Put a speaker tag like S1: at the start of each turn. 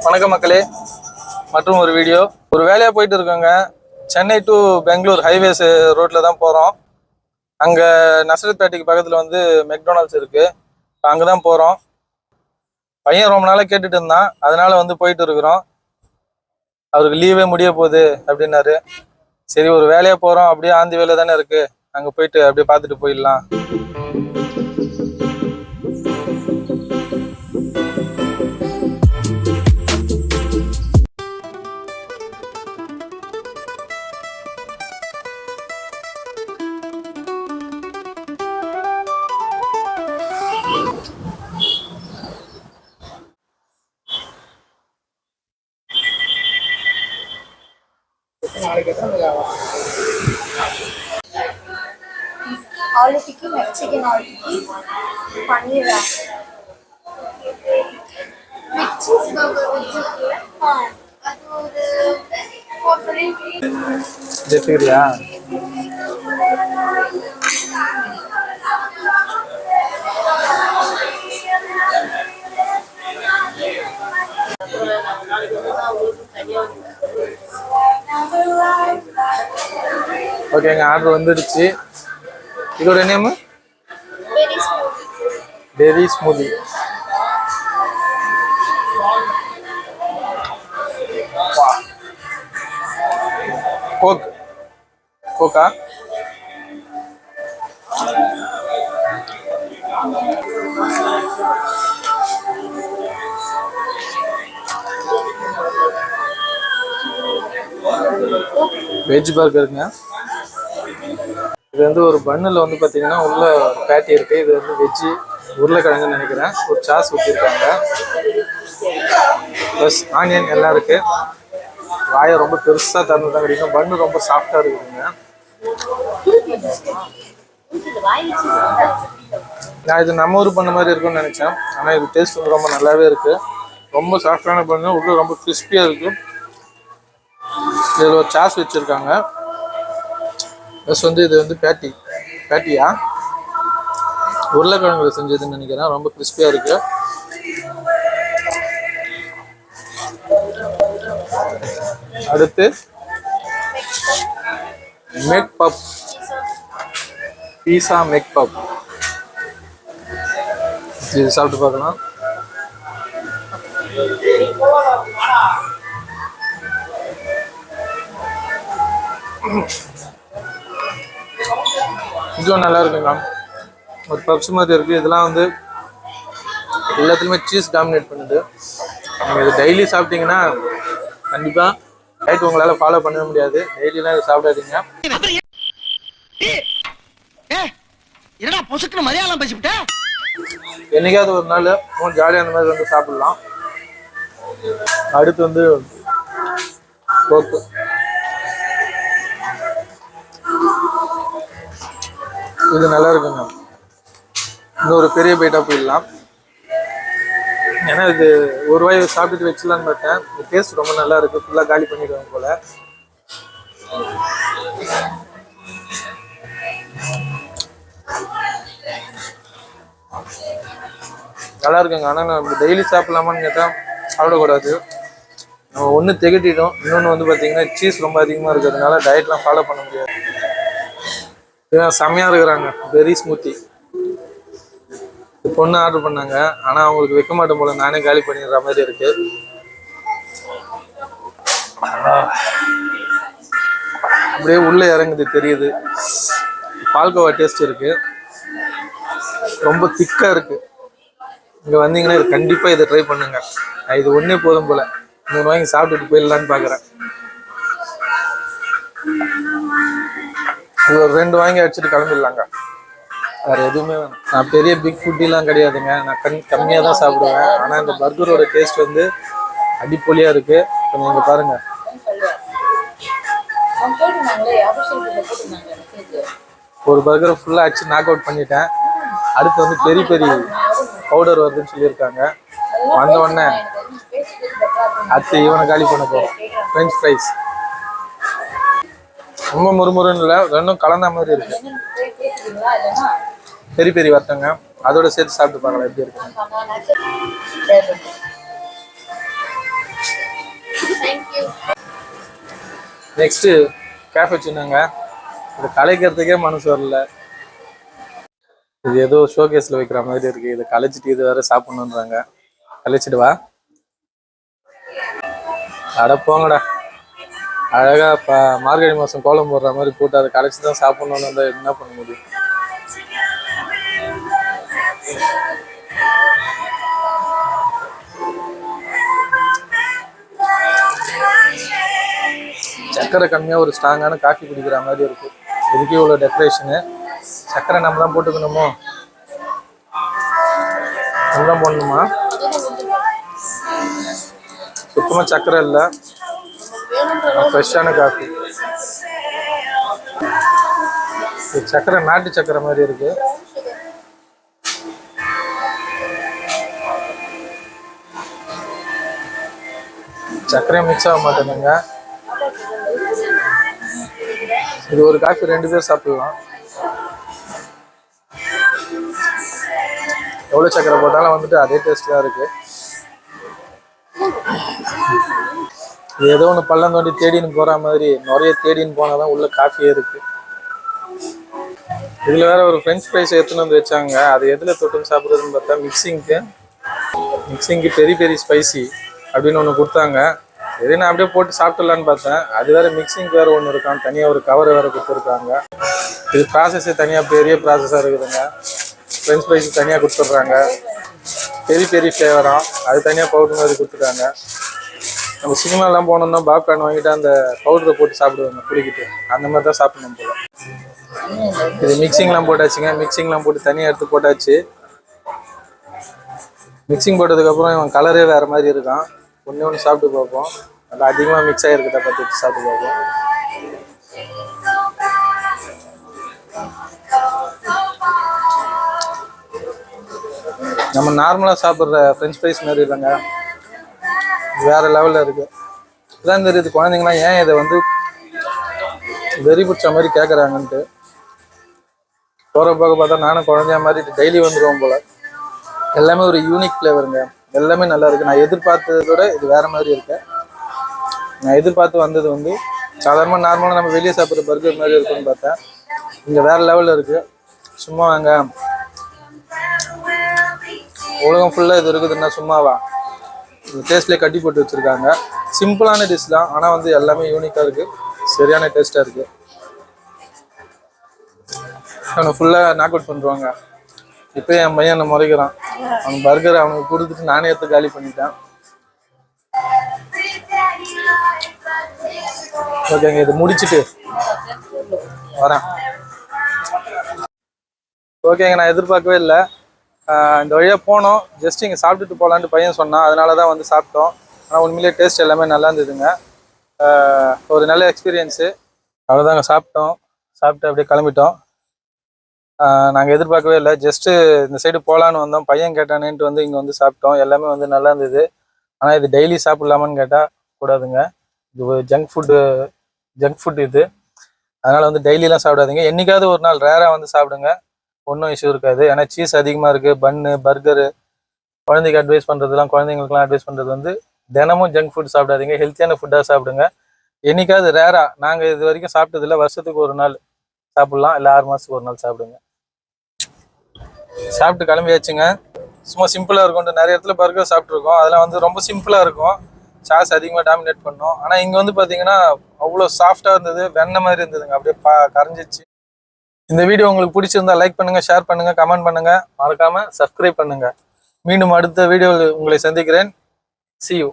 S1: வணக்கம் மக்களே, மற்றும் ஒரு வீடியோ. ஒரு வேலையாக போயிட்டு இருக்கோங்க. சென்னை டு பெங்களூர் ஹைவேஸ் ரோட்டில் தான் போகிறோம். அங்கே நசரத்பேட்டைக்கு பக்கத்தில் வந்து மெக்டொனால்ட்ஸ் இருக்குது. அங்கே தான் போகிறோம். பையன் ரொம்ப நாளாக கேட்டுட்டு இருந்தான், அதனால் வந்து போயிட்டு இருக்கிறோம். அவருக்கு லீவே முடிய போகுது அப்படின்னாரு. சரி, ஒரு வேலையாக போகிறோம், அப்படியே ஆந்தி வேலை தானே இருக்குது, அங்கே போயிட்டு அப்படியே பார்த்துட்டு போயிடலாம்.
S2: Aloo tikki, Mexican aloo tikki, paneer rap, with cheese burger இருக்குல்ல, அது ஒரு 450.
S1: ஜெஃபிரியா? ஓகேங்க, ஆர்டர் வந்துடுச்சு. இதோட நேம் பெரி ஸ்மூதி. Coca veg பர்கருங்க. இது வந்து ஒரு பன்னில் வந்து பார்த்தீங்கன்னா உள்ள பேட்டி இருக்குது. இது வந்து வெஜ்ஜு உருளைக்கிழங்குன்னு நினைக்கிறேன். ஒரு சாஸ் ஊற்றிருக்காங்க, ப்ளஸ் ஆனியன் எல்லாம் இருக்குது. வாயை ரொம்ப பெருசாக திறந்து தான் கிடைக்கும். பன்னு ரொம்ப சாஃப்டாக இருக்குதுங்க. நான் இது நம்ம ஊர் பண்ண மாதிரி இருக்குன்னு நினச்சேன், ஆனால் இது டேஸ்ட் வந்து ரொம்ப நல்லாவே இருக்குது. ரொம்ப சாஃப்டான பண்ணு, உள்ள ரொம்ப கிறிஸ்பியாக இருக்குது. இதில் ஒரு சாஸ் வச்சுருக்காங்க. ப்ளஸ் வந்து இது வந்து பேட்டியா உருளைக்கிழங்குல செஞ்சதுன்னு நினைக்கிறேன். ரொம்ப கிறிஸ்பியாக இருக்குது. அடுத்து மெக் பப், பீஸா மெக் பப். இது சாப்பிட்டு பார்க்கலாம். இதுவும் நல்லா இருக்குங்க. ஒரு பப்ஸ் மாதிரி இருக்குது. இதெல்லாம் வந்து எல்லாத்துலேயுமே சீஸ் டாமினேட் பண்ணுது. நீங்கள் இது டெய்லி சாப்பிட்டீங்கன்னா கண்டிப்பாக டயட் உங்களால் ஃபாலோ பண்ண முடியாது. டெய்லிலாம் இதை சாப்பிடாதீங்க. என்னைக்காவது ஒரு நாள் கொஞ்சம் ஜாலியாக அந்த மாதிரி வந்து சாப்பிடலாம். அடுத்து வந்து கோக்கு. இது நல்லா இருக்குங்க. இன்னொரு பெரிய பைட்டாக போயிடலாம். ஏன்னா இது ஒரு வாய் சாப்பிட்டுட்டு வச்சிடலான்னு பார்த்தேன். இந்த டேஸ்ட் ரொம்ப நல்லா இருக்குது. ஃபுல்லாக காலி பண்ணிடுவாங்க போல். நல்லா இருக்குங்க. ஆனால் நம்ம டெய்லி சாப்பிட்லாமான்னு கேட்டால் சாப்பிடக்கூடாது. நம்ம ஒன்று திகட்டிட்டோம். இன்னொன்று வந்து பார்த்தீங்கன்னா சீஸ் ரொம்ப அதிகமாக இருக்கிறதுனால டயட்லாம் ஃபாலோ பண்ண முடியாது. இதுதான் செம்மையாக இருக்கிறாங்க. பெரி ஸ்மூத்தி பொண்ணு ஆர்டர் பண்ணாங்க, ஆனால் அவங்களுக்கு வைக்க மாட்டேன் போல, நானே காலி பண்ணிடுற மாதிரி இருக்கு. அப்படியே உள்ளே இறங்குது, தெரியுது. பால்கோவா டேஸ்ட் இருக்கு, ரொம்ப திக்கா இருக்கு. இங்கே வந்தீங்கன்னா இது கண்டிப்பாக இதை ட்ரை பண்ணுங்க. இது ஒன்றே போதும் போல. 3 வாங்கி சாப்பிட்டுட்டு போயிடலான்னு பார்க்குறேன். இது ஒரு 2 வாங்கி அடிச்சுட்டு கிளம்பிடலாங்க. வேறு எதுவுமே வேணும். நான் பெரிய பிக் ஃபுட்டிலாம் கிடையாதுங்க. நான் கம்மியாக தான் சாப்பிடுவேன். ஆனால் இந்த பர்கரோட டேஸ்ட் வந்து அடிப்பொலியாக இருக்குது. இப்போ நீங்கள் பாருங்கள். ஒரு பர்கரை ஃபுல்லாக அடிச்சு நாக் அவுட் பண்ணிட்டேன். அடுத்து வந்து பெரிய பவுடர் வருதுன்னு சொல்லியிருக்காங்க. வந்த உடனே அடுத்து இவனை காலி பண்ண போகிறோம். ஃப்ரெஞ்ச் ஃப்ரைஸ் ரொம்ப முறுமுறுன்னு இல்லை, ரெண்டும் கலந்த மாதிரி இருக்கு. பெரிய வர்த்தங்க அதோட சேர்த்து சாப்பிட்டு பார்க்கலாம் எப்படி இருக்கு. நெக்ஸ்ட்டு கேஃபுச்சினோங்க. இது கலைக்கிறதுக்கே மனசு வரல. இது ஏதோ ஷோகேஸில் வைக்கிற மாதிரி இருக்குது. இதை கலைச்சிட்டு இது வேறு சாப்பிட்ணுன்றாங்க. கலைச்சிட்டு வா. அட போங்கடா. அழகாக மார்கழி மாதம் கோலம் போடுற மாதிரி போட்டு அதை கலைச்சி தான் சாப்பிட்ணுன்னு வந்தால் என்ன பண்ண முடியும்? சக்கரை கம்மியாக ஒரு ஸ்ட்ராங்கான காஃபி குடிக்கிற மாதிரி இருக்கு. இதுக்கே இவ்வளோ டெக்கரேஷனு. சக்கரை நம்ம தான் போட்டுக்கணுமோ? நம்ம தான் போடணுமா? சுத்தமாக சக்கரை இல்லை, ஃப்ரெஷ்ஷான காஃபி. சக்கரை நாட்டு சக்கரை மாதிரி இருக்கு. சக்கரையும் மிக்ஸ் ஆக மாட்டேங்குங்க. இது ஒரு காஃபி 2 பேர் சாப்பிடலாம். எவ்வளோ சக்கரை போட்டாலும் வந்துட்டு அதே டேஸ்ட் தான் இருக்கு. இது ஏதோ ஒன்று பள்ளம் தோண்டி தேடின்னு போற மாதிரி நிறைய தேடின்னு போனாதான் உள்ள காஃபியே இருக்கு. இதுல வேற ஒரு ஃப்ரெஞ்ச் ஃப்ரைஸ் எடுத்துன்னு வந்து வச்சாங்க. அது எதுல தொட்டு சாப்பிட்றதுன்னு பார்த்தா மிக்சிங்க்கு பெரி பெரி ஸ்பைசி அப்படின்னு ஒன்று கொடுத்தாங்க. சரி நான் அப்படியே போட்டு சாப்பிட்டுலான்னு பார்த்தேன். அது வேற மிக்சிங் வேற ஒன்று இருக்கான். தனியாக ஒரு கவர் வேற கொடுத்துருக்காங்க. இது ப்ராசஸே தனியாக பெரிய ப்ராசஸாக இருக்குதுங்க. ஃப்ரெஞ்ச் ஃப்ரைஸ் தனியாக கொடுத்துட்றாங்க. பெரிய பெரிய ஃப்ளேவராக அது தனியாக பவுடர் மாதிரி கொடுத்துருக்காங்க. நம்ம சினிமாலாம் போனோம்னா பாப்கார்ன் வாங்கிட்டு அந்த பவுடரை போட்டு சாப்பிடுவாங்க குடிக்கிட்டு. அந்த மாதிரி தான் சாப்பிடணும் போல. இது மிக்சிங்லாம் போட்டாச்சுங்க. மிக்சிங்லாம் போட்டு தனியாக எடுத்து போட்டாச்சு. மிக்சிங் போட்டதுக்கப்புறம் இவன் கலரே வேறு மாதிரி இருக்கான். ஒன்று சாப்பிட்டு பார்ப்போம். நல்லா அதிகமாக மிக்ஸ் ஆகிருக்கிறத பார்த்து சாப்பிட்டு பார்ப்போம். நம்ம நார்மலாக சாப்பிட்ற ஃப்ரெஞ்ச் ஃப்ரைஸ் மாதிரி இல்லைங்க, வேறு லெவலில் இருக்குது. இதான் தெரியுது குழந்தைங்களாம் ஏன் இதை வந்து வெறி பிடிச்ச மாதிரி கேட்குறாங்கன்ட்டு. போகிற போக பார்த்தா நானும் குழந்தைய மாதிரி டெய்லி வந்துடுவோம் போல். எல்லாமே ஒரு யூனிக் ஃப்ளேவருங்க. எல்லாமே நல்லா இருக்குது. நான் எதிர்பார்த்ததோட இது வேறு மாதிரி இருக்கு. நான் எதிர்பார்த்து வந்தது வந்து சாதாரணமாக நார்மலாக நம்ம வெளியே சாப்பிட்ற பர்கர் மாதிரி இருக்குன்னு பார்த்தேன். இங்கே வேறு லெவலில் இருக்குது. சும்மா வாங்க, உலகம் ஃபுல்லாக இது இருக்குதுன்னா சும்மாவா? டேஸ்ட்லேயே கட்டி போட்டு வச்சுருக்காங்க. சிம்பிளான டிஷ் தான், ஆனால் வந்து எல்லாமே யூனிக்காக இருக்குது. சரியான டேஸ்ட்டாக இருக்குது. அவனை ஃபுல்லாக நாக் அவுட் பண்ணுவாங்க. இப்போ என் பையன் என்னை முறைக்கிறான். அவன் பர்கர் அவனுக்கு கொடுத்துட்டு நானே எடுத்து காலி பண்ணிட்டேன். ஓகேங்க, இது முடிச்சுட்டு வரேன். ஓகேங்க, நான் எதிர்பார்க்கவே இல்லை. இந்த வழியாக போனோம். ஜஸ்ட் இங்கே சாப்பிட்டுட்டு போகலான்ட்டு பையன் சொன்னான். அதனால தான் வந்து சாப்பிட்டோம். ஆனால் உண்மையிலேயே டேஸ்ட் எல்லாமே நல்லா இருந்ததுங்க. ஒரு நல்ல எக்ஸ்பீரியன்ஸு. அவ்வளோதாங்க, சாப்பிட்டோம். சாப்பிட்டு அப்படியே கிளம்பிட்டோம். நாங்கள் எதிர்பார்க்கவே இல்லை. ஜஸ்ட்டு இந்த சைடு போகலான்னு வந்தோம். பையன் கேட்டானேன்ட்டு வந்து இங்கே வந்து சாப்பிட்டோம். எல்லாமே வந்து நல்லா இருந்தது. ஆனால் இது டெய்லி சாப்பிட்லாமான்னு கேட்டால் கூடாதுங்க. இது ஜங்க் ஃபுட் இது. அதனால் வந்து டெய்லிலாம் சாப்பிடாதீங்க. என்றைக்காவது ஒரு நாள் ரேராக வந்து சாப்பிடுங்க. ஒன்றும் இஷ்யூ இருக்காது. ஏன்னா சீஸ் அதிகமாக இருக்குது. பன்னு, பர்கரு, குழந்தைக்கு அட்வைஸ் பண்ணுறதுலாம், குழந்தைங்களுக்குலாம் அட்வைஸ் பண்ணுறது வந்து தினமும் ஜங்க் ஃபுட் சாப்பிடாதீங்க. ஹெல்த்தியான ஃபுட்டாக சாப்பிடுங்க. என்றைக்காவது ரேராக, நாங்கள் இது வரைக்கும் சாப்பிட்டதில்லை. வருஷத்துக்கு ஒரு நாள் சாப்பிட்லாம், இல்லை 6 மாதத்துக்கு ஒரு நாள் சாப்பிடுங்க. சாப்பிட்டு கிளம்பியாச்சுங்க. சும்மா சிம்பிளாக இருக்கும்ட்டு நிறைய இடத்துல பர்கர் சாப்பிட்ருக்கோம். அதெல்லாம் வந்து ரொம்ப சிம்பிளாக இருக்கும். சாஸ் அதிகமாக டாமினேட் பண்ணோம். ஆனால் இங்கே வந்து பார்த்தீங்கன்னா அவ்வளோ சாஃப்டாக இருந்தது. வெண்ணெய் மாதிரி இருந்ததுங்க. அப்படியே கரைஞ்சிச்சு. இந்த வீடியோ உங்களுக்கு பிடிச்சிருந்தா லைக் பண்ணுங்கள், ஷேர் பண்ணுங்கள், கமெண்ட் பண்ணுங்கள். மறக்காமல் சப்ஸ்கிரைப் பண்ணுங்கள். மீண்டும் அடுத்த வீடியோவில் உங்களை சந்திக்கிறேன். See you.